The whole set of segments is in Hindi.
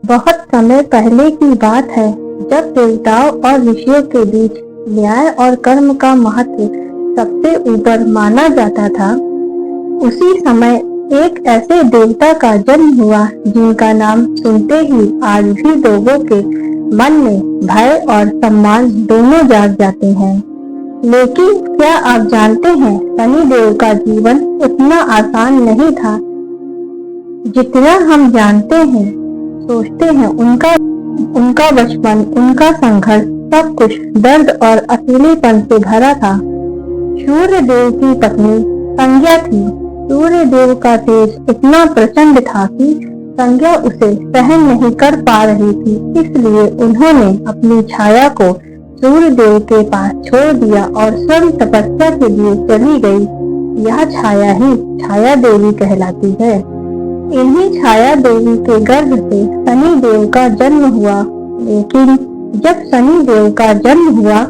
बहुत समय पहले की बात है, जब देवताओं और ऋषियों के बीच न्याय और कर्म का महत्व सबसे ऊपर माना जाता था। उसी समय एक ऐसे देवता का जन्म हुआ जिनका नाम सुनते ही आज भी लोगों के मन में भय और सम्मान दोनों जाग जाते हैं। लेकिन क्या आप जानते हैं, शनिदेव का जीवन उतना आसान नहीं था जितना हम जानते हैं, सोचते हैं। उनका बचपन, उनका संघर्ष, सब कुछ दर्द और अकेलेपन से भरा था। सूर्य देव की पत्नी संज्ञा थी। सूर्य देव का तेज इतना प्रचंड था कि संज्ञा उसे सहन नहीं कर पा रही थी, इसलिए उन्होंने अपनी छाया को सूर्य देव के पास छोड़ दिया और स्वयं तपस्या के लिए चली गई। यह छाया ही छाया देवी कहलाती है। इन्हीं छाया देवी के गर्भ से शनि देव का जन्म हुआ। लेकिन जब शनि देव का जन्म हुआ,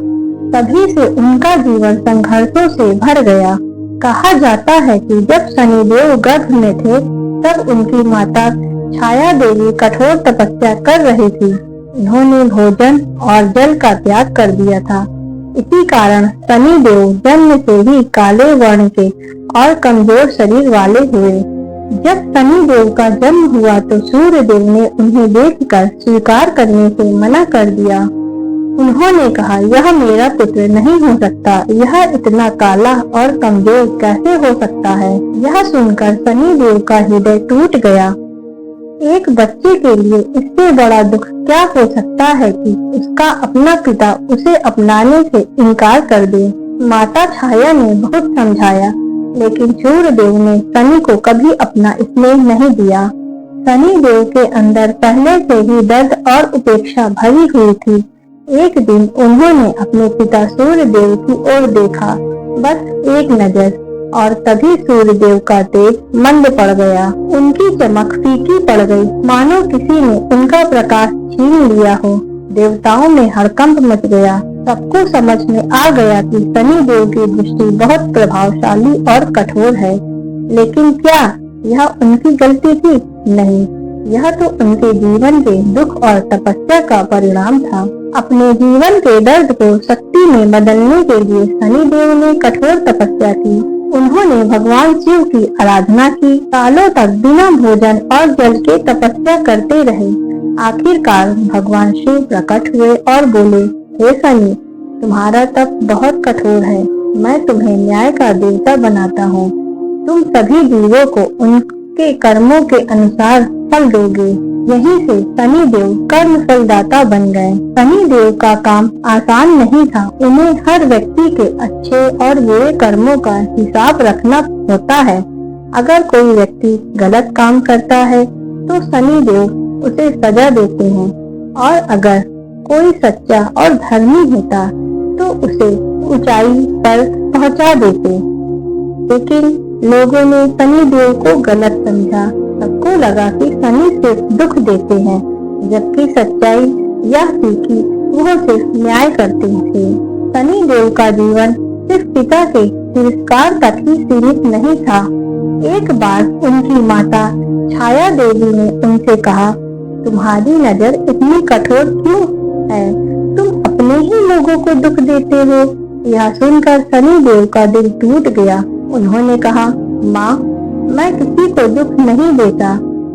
तभी से उनका जीवन संघर्षों से भर गया। कहा जाता है कि जब शनि देव गर्भ में थे, तब उनकी माता छाया देवी कठोर तपस्या कर रही थी। उन्होंने भोजन और जल का त्याग कर दिया था। इसी कारण शनि देव जन्म से ही काले वर्ण के और कमजोर शरीर वाले हुए। जब शनि देव का जन्म हुआ तो सूर्य देव ने उन्हें देखकर स्वीकार करने से मना कर दिया। उन्होंने कहा, यह मेरा पुत्र नहीं हो सकता। यह इतना काला और कमजोर कैसे हो सकता है? यह सुनकर शनि देव का हृदय टूट गया। एक बच्चे के लिए इससे बड़ा दुख क्या हो सकता है कि उसका अपना पिता उसे अपनाने से इनकार कर दे। माता छाया ने बहुत समझाया, लेकिन सूर्य देव ने शनि को कभी अपना स्नेह नहीं दिया। शनि देव के अंदर पहले से ही दर्द और उपेक्षा भरी हुई थी। एक दिन उन्होंने अपने पिता सूर्य देव की ओर देखा, बस एक नजर, और तभी सूर्य देव का तेज मंद पड़ गया। उनकी चमक फीकी पड़ गई, मानो किसी ने उनका प्रकाश छीन लिया हो। देवताओं में हड़कंप मच गया। सबको समझ में आ गया कि शनि देव की दृष्टि बहुत प्रभावशाली और कठोर है। लेकिन क्या यह उनकी गलती थी? नहीं, यह तो उनके जीवन के दुख और तपस्या का परिणाम था। अपने जीवन के दर्द को शक्ति में बदलने के लिए शनि देव ने कठोर तपस्या की। उन्होंने भगवान शिव की आराधना की। सालों तक बिना भोजन और जल के तपस्या करते रहे। आखिरकार भगवान शिव प्रकट हुए और बोले, हे शनि, तुम्हारा तप बहुत कठोर है। मैं तुम्हें न्याय का देवता बनाता हूँ। तुम सभी जीवों को उनके कर्मों के अनुसार फल दोगे। यहीं से शनि देव कर्म फलदाता बन गए। शनि देव का काम आसान नहीं था। उन्हें हर व्यक्ति के अच्छे और बुरे कर्मों का हिसाब रखना होता है। अगर कोई व्यक्ति गलत काम करता है तो शनि देव उसे सजा देते हैं, और अगर कोई सच्चा और धर्मी होता तो उसे ऊंचाई पर पहुंचा देते। लेकिन लोगों ने शनि देव को गलत समझा। सबको लगा कि शनि सिर्फ दुख देते हैं, जबकि सच्चाई यह थी कि वह सिर्फ न्याय करते थे। शनि देव का जीवन सिर्फ पिता के तिरस्कार तक ही सीमित नहीं था। एक बार उनकी माता छाया देवी ने उनसे कहा, तुम्हारी नजर इतनी कठोर क्यों है? तुम अपने ही लोगों को दुख देते हो। यह सुनकर शनि देव का दिल टूट गया। उन्होंने कहा, माँ, मैं किसी को दुख नहीं देता।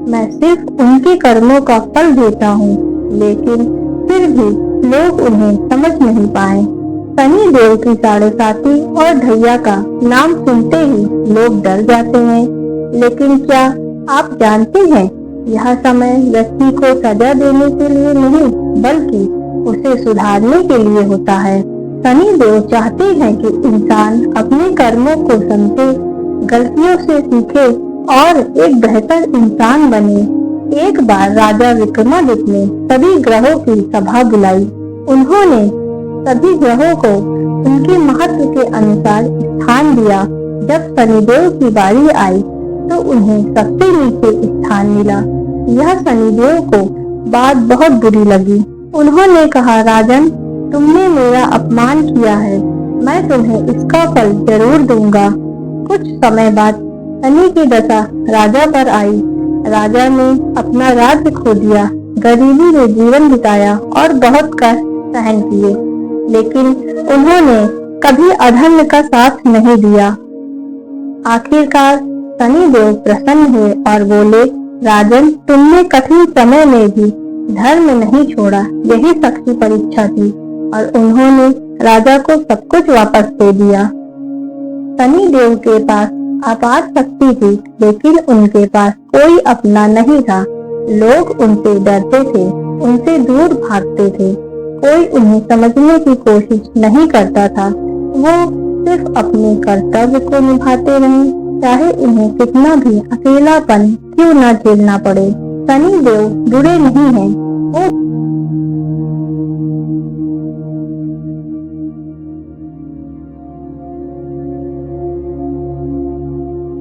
मैं सिर्फ उनके कर्मों का फल देता हूँ। लेकिन फिर भी लोग उन्हें समझ नहीं पाए। शनि देव की साढ़े साती और ढैया का नाम सुनते ही लोग डर जाते हैं। लेकिन क्या आप जानते हैं, यह समय व्यक्ति को सजा देने के लिए नहीं, बल्कि उसे सुधारने के लिए होता है। शनि देव चाहते हैं कि इंसान अपने कर्मों को समझे, गलतियों से सीखे और एक बेहतर इंसान बने। एक बार राजा विक्रमादित्य ने सभी ग्रहों की सभा बुलाई। उन्होंने सभी ग्रहों को उनके महत्व के अनुसार स्थान दिया। जब शनिदेव की बारी आई तो उन्हें सबसे नीचे स्थान मिला। यह शनिदेव को बात बहुत बुरी लगी। उन्होंने कहा, राजन, तुमने मेरा अपमान किया है। मैं तुम्हें इसका फल जरूर दूंगा। कुछ समय बाद शनि की दशा राजा पर आई। राजा ने अपना राज्य खो दिया। गरीबी में जीवन बिताया और बहुत कष्ट सहन किए, लेकिन उन्होंने कभी अधर्म का साथ नहीं दिया। आखिरकार शनि देव प्रसन्न हुए और बोले, राजन, तुमने कठिन समय में भी धर्म नहीं छोड़ा, यही सच्ची परीक्षा थी। और उन्होंने राजा को सब कुछ वापस दे दिया। शनि देव के पास अपार शक्ति थी, लेकिन उनके पास कोई अपना नहीं था। लोग उनसे डरते थे, उनसे दूर भागते थे। कोई उन्हें समझने की कोशिश नहीं करता था। वो सिर्फ अपने कर्तव्य को निभाते रहे, चाहे उन्हें कितना भी अकेलापन क्यों न झेलना पड़े। शनि देव बुरे नहीं हैं, वो